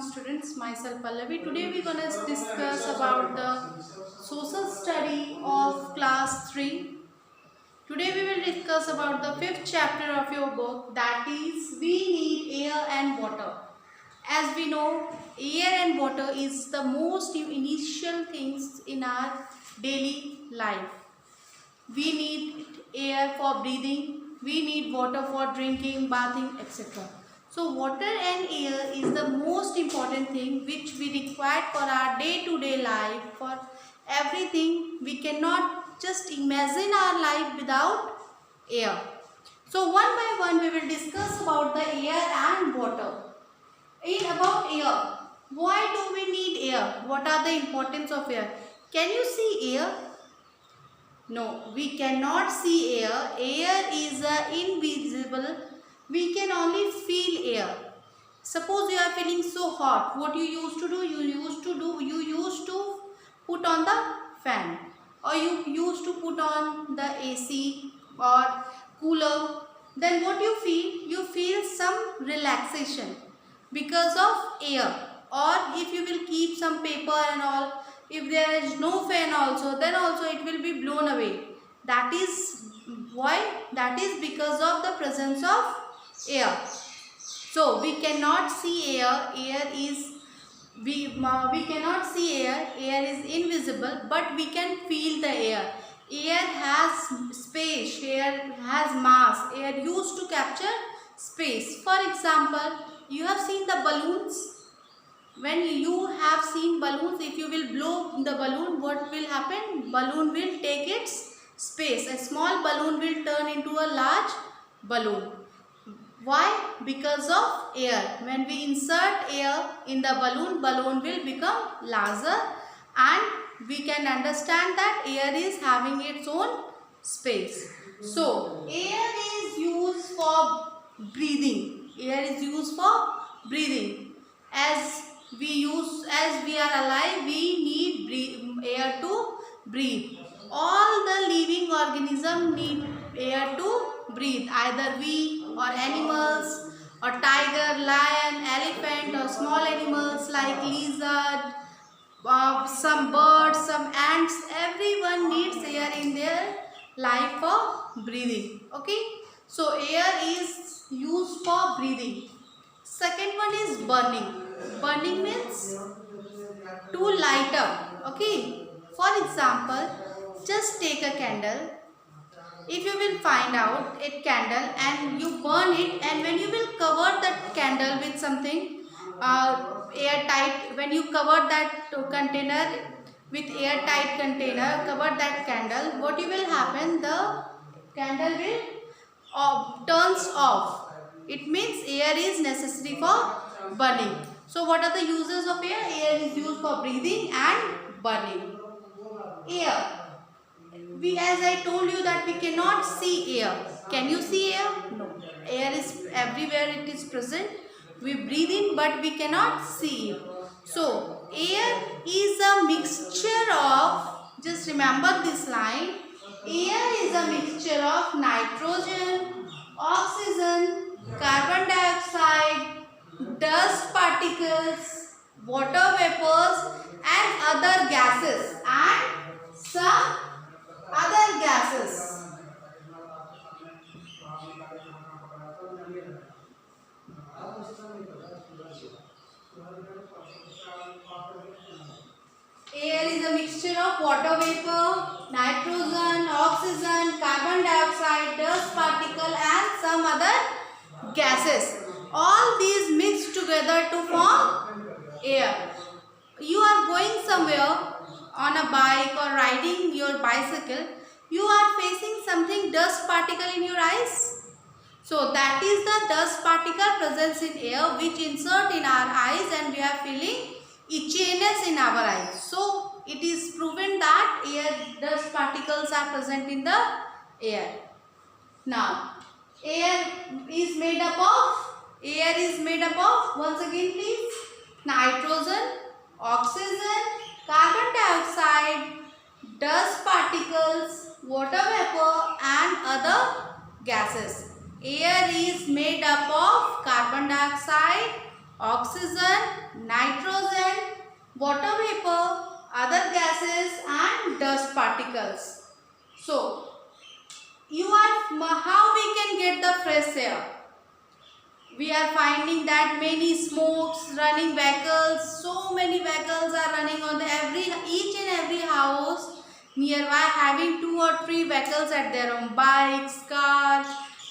Students, myself Pallavi. Today we're going to discuss about the social study of class 3. Today we will discuss about the 5th chapter of your book, that is we need air and water. As we know, air and water is the most initial things in our daily life. We need air for breathing, we need water for drinking, bathing, etc. So water and air is the most important thing which we require for our day-to-day life, for everything. We cannot just imagine our life without air. So one by one we will discuss about the air and water. About air, why do we need air? What are the importance of air? Can you see air? No, we cannot see air. Air is invisible. We can only feel air. Suppose you are feeling so hot. What you used to do? You used to put on the fan, or you used to put on the AC or cooler. Then what you feel? You feel some relaxation because of air. Or if you will keep some paper and all, if there is no fan also, then also it will be blown away. That is why? That is because of the presence of air. So we cannot see air. Air is we cannot see air. Air is invisible, but we can feel the air. Air has space. Air has mass. Air used to capture space. For example, you have seen the balloons. When you have seen balloons, if you will blow the balloon, what will happen? Balloon will take its space. A small balloon will turn into a large balloon. Why? Because of air. When we insert air in the balloon, balloon will become larger, and we can understand that air is having its own space. So, air is used for breathing. Air is used for breathing. As we are alive, we need air to breathe. All the living organisms need air to breathe. Either we or animals or tiger, lion, elephant or small animals like lizard, some birds, some ants. Everyone needs air in their life for breathing. Okay. So air is used for breathing. Second one is burning. Burning means to light up. Okay. For example, just take a candle. If you will find out a candle and you burn it, and when you will cover that candle with something airtight, when you cover that container with airtight container, cover that candle, what will happen? The candle will turns off. It means air is necessary for burning. So what are the uses of air? Air is used for breathing and burning. Air. As I told you that we cannot see air. Can you see air? No. Air is everywhere, it is present. We breathe in, but we cannot see it. So air is a mixture of, just remember this line, air is a mixture of nitrogen, oxygen, carbon dioxide, dust particles, water vapors and other gases, and some other gases. Air is a mixture of water vapor, nitrogen, oxygen, carbon dioxide, dust particle and some other gases. All these mix together to form air. You are going somewhere on a bike or riding your bicycle. You are facing something dust particle in your eyes. So that is the dust particle presence in air which insert in our eyes, and we are feeling itchiness in our eyes. So it is proven that air dust particles are present in the air. Now air is made up of once again please, nitrogen, oxygen, carbon dioxide, dust particles, water vapor and other gases. Air is made up of carbon dioxide, oxygen, gases and dust particles. So, how we can get the fresh air? We are finding that many smokes, running vehicles, so many vehicles are running on each and every house nearby, having 2 or 3 vehicles at their own, bikes, cars,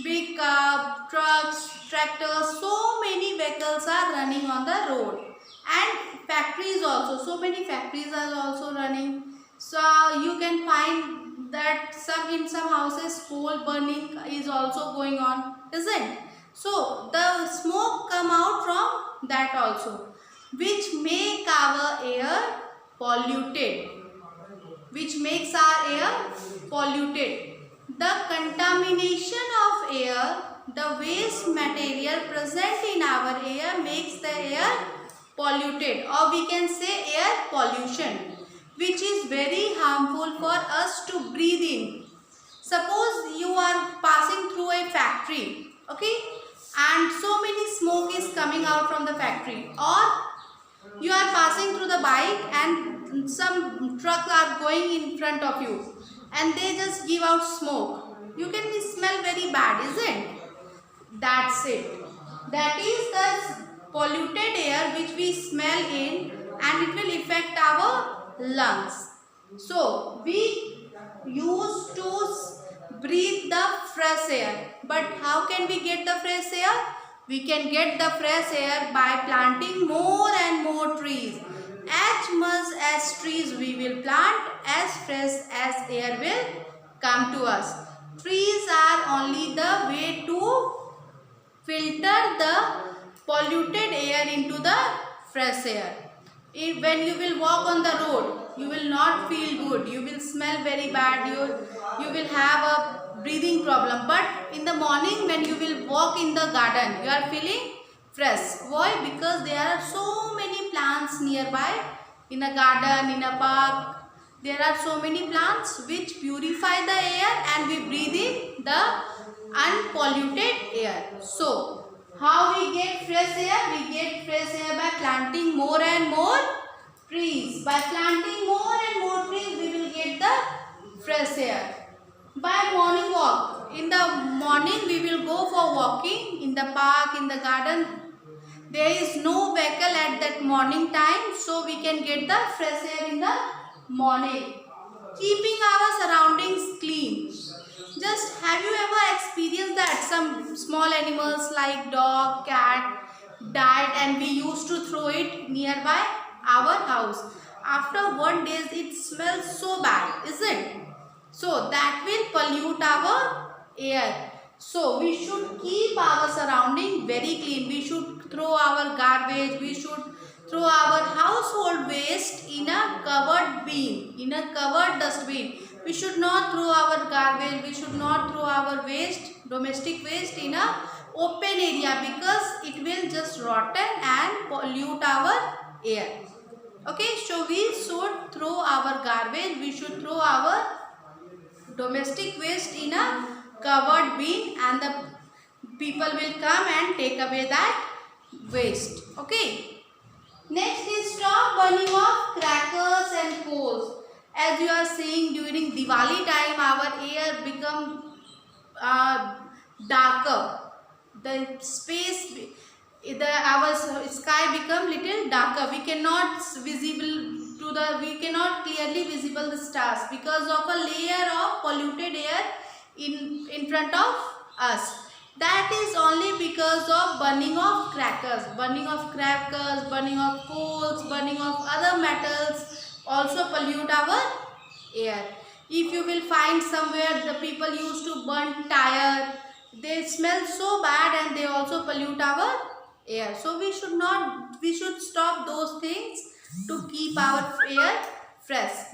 big car, trucks, tractors, so many vehicles are running on the road. And factories also, so many factories are also running. So you can find that in some houses coal burning is also going on, isn't it? So the smoke come out from that also, which make our air polluted, which makes our air polluted. The contamination of air, the waste material present in our air makes the air polluted, or we can say air pollution, which is very harmful for us to breathe in. Suppose you are passing through a factory, okay, and so many smoke is coming out from the factory, or you are passing through the bike and some trucks are going in front of you and they just give out smoke. You can smell very bad, isn't it? That's it. That is the polluted air which we smell in, and it will affect our lungs. So we used to breathe the fresh air. But how can we get the fresh air? We can get the fresh air by planting more and more trees. As much as trees we will plant, as fresh as air will come to us. Trees are only the way to filter the polluted air into the fresh air. When you will walk on the road, you will not feel good. You will smell very bad. You will have a breathing problem. But in the morning when you will walk in the garden, you are feeling fresh. Why? Because there are so many plants nearby. In a garden, in a park, there are so many plants which purify the air and we breathe in the unpolluted air. So, how we get fresh air? We get fresh air by planting more and more trees. By planting more and more trees, we will get the fresh air. By morning walk. In the morning, we will go for walking in the park, in the garden. There is no vehicle at that morning time, so we can get the fresh air in the morning. Keeping our surroundings clean. Just have you ever experienced that some small animals like dog, cat died and we used to throw it nearby our house. After 1 day it smells so bad, isn't it? So that will pollute our air. So we should keep our surrounding very clean. We should throw our garbage, we should throw our household waste in a covered bin, in a covered dustbin. We should not throw our garbage, we should not throw our waste, domestic waste in a open area, because it will just rotten and pollute our air. Okay, so we should throw our garbage, we should throw our domestic waste in a covered bin, and the people will come and take away that waste. Okay. Next is stop burning of crackers and coals. As you are seeing, during Diwali time, our air become darker. The space, our sky become little darker. We cannot clearly visible the stars because of a layer of polluted air in front of us. That is only because of burning of crackers, burning of coals, burning of other metals also pollute our air. If you will find somewhere the people used to burn tire, they smell so bad and they also pollute our air. So we should stop those things to keep our air fresh.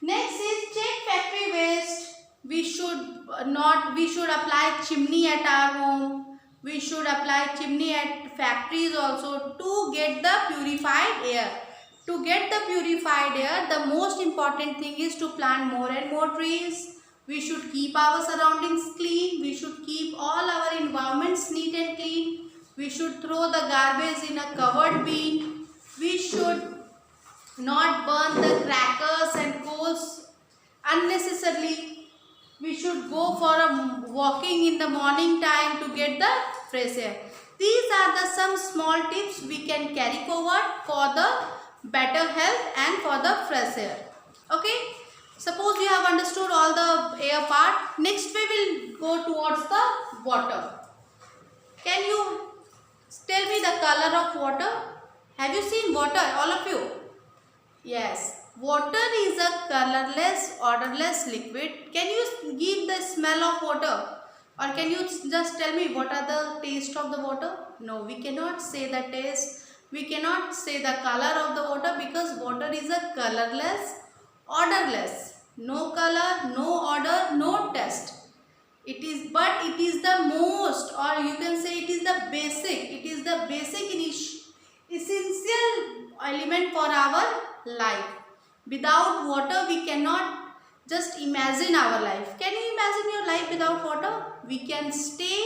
Next is check factory waste. We should apply chimney at our home. We should apply chimney at factories also to get the purified air. To get the purified air, the most important thing is to plant more and more trees. We should keep our surroundings clean. We should keep all our environments neat and clean. We should throw the garbage in a covered bin. We should not burn the crackers and coals unnecessarily. We should go for a walking in the morning time to get the fresh air. These are the some small tips we can carry forward for the better health and for the fresh air. Okay. Suppose you have understood all the air part. Next we will go towards the water. Can you tell me the color of water? Have you seen water, all of you? Yes. Water is a colorless, odorless liquid. Can you give the smell of water? Or can you just tell me what are the taste of the water? No, we cannot say the taste. We cannot say the color of the water because water is a colorless, odorless. No color, no odor, no taste. It is, but it is the most, or you can say it is the basic. It is the basic essential element for our life. Without water, we cannot just imagine our life. Can you imagine your life without water? We can stay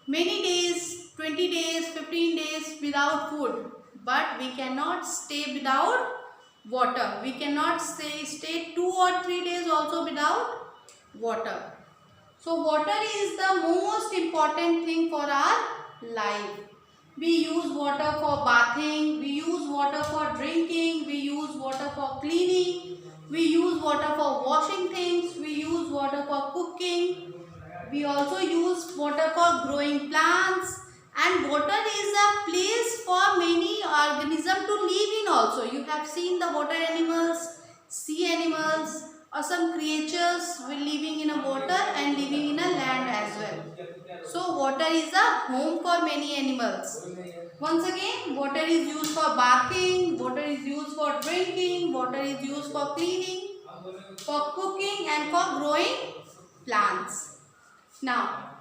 many days, 20 days, 15 days without food, but we cannot stay without water. We cannot stay 2 or 3 days also without water. So water is the most important thing for our life. We use water for bathing, we use water for drinking, we use water for cleaning, we use water for washing things, we use water for cooking, we also use water for growing plants, and water is a place for many organisms to live in also. You have seen the water animals, sea animals, or some creatures living in a water and living in a land as well. So water is a home for many animals. Once again, water is used for bathing, water is used for drinking, water is used for cleaning, for cooking and for growing plants. Now,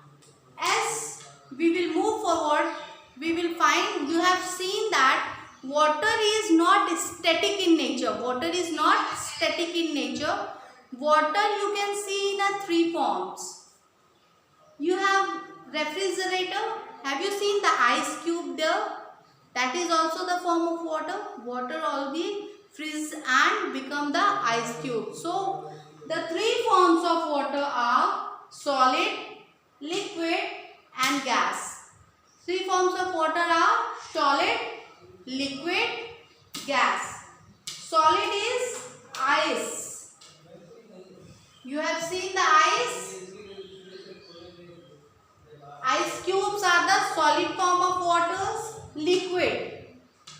as we will move forward, we will find, you have seen that water is not static in nature. Water is not static in nature. Water you can see in a 3 forms. You have refrigerator. Have you seen the ice cube there? That is also the form of water. Water all be freeze and become the ice cube. So the 3 forms of water are solid, liquid and gas. 3 forms of water are solid, liquid, gas. Solid is ice. You have seen the ice. Ice cubes are the solid form of waters. Liquid.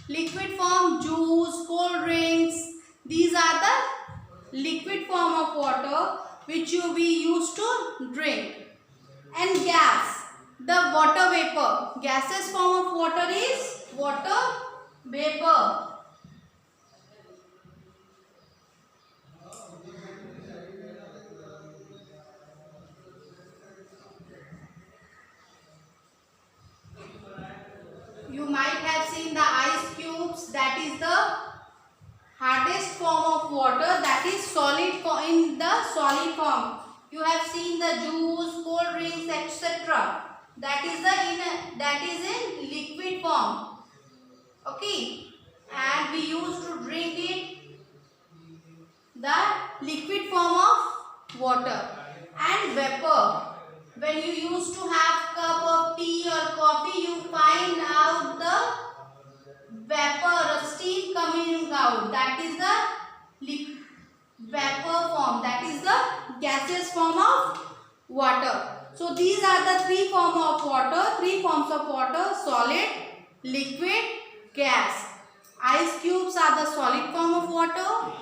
Liquid form juice, cold drinks. These are the liquid form of water which we used to drink. And gas. The water vapor. Gaseous form of water is water vapor. You might have seen the ice cubes, that is the hardest form of water, that is solid in the solid form. You have seen the juice, cold drinks, etc. That is in liquid form. Okay, and we used to drink it, the liquid form of water. And vapor. When you used to have cup of tea or coffee, you find out the vapor or steam coming out. That is the vapor form. That is the gaseous form of water. So these are the 3 forms of water. 3 forms of water: solid, liquid, gas. Ice cubes are the solid form of water.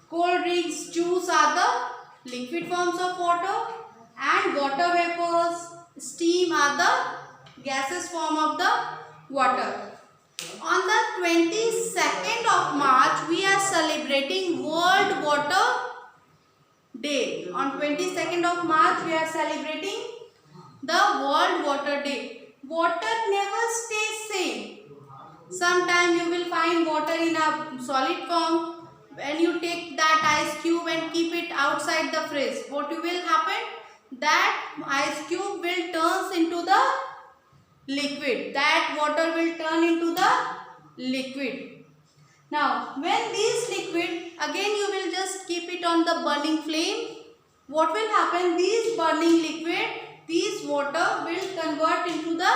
Cold drinks, juice are the liquid forms of water. And water vapors, steam are the gaseous form of the water. On the 22nd of March, we are celebrating World Water Day. On 22nd of March, we are celebrating the World Water Day. Water never stays same. Sometimes you will find water in a solid form. When you take that ice cube and keep it outside the fridge, what will happen? That ice cube will turn into the liquid. That water will turn into the liquid. Now, when this liquid, again you will just keep it on the burning flame. What will happen? This burning liquid, this water will convert into the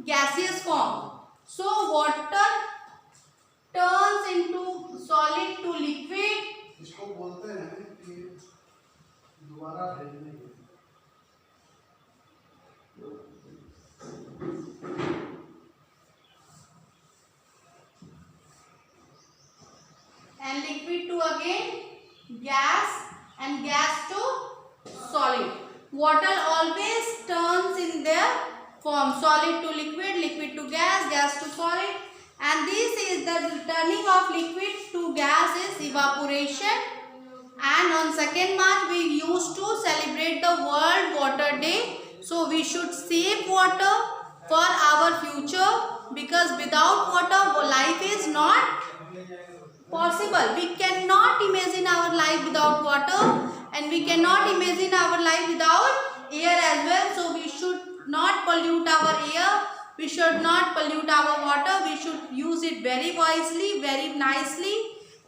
gaseous form. So, water turns into solid to liquid. इसको बोलते हैं कि दोबारा भेजने के लिए। And liquid to again gas, and gas to solid. Water always turns in their form, solid to liquid, liquid to gas, gas to solid. And this is the turning of liquid to gas is evaporation. And on 2nd March we used to celebrate the World Water Day. So we should save water for our future, because without water life is not possible. We cannot imagine our life without water, and we cannot imagine our life without air as well. So we should not pollute our air, we should not pollute our water, we should use it very wisely, very nicely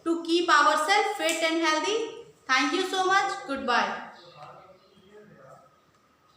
to keep ourselves fit and healthy. Thank you so much. Goodbye.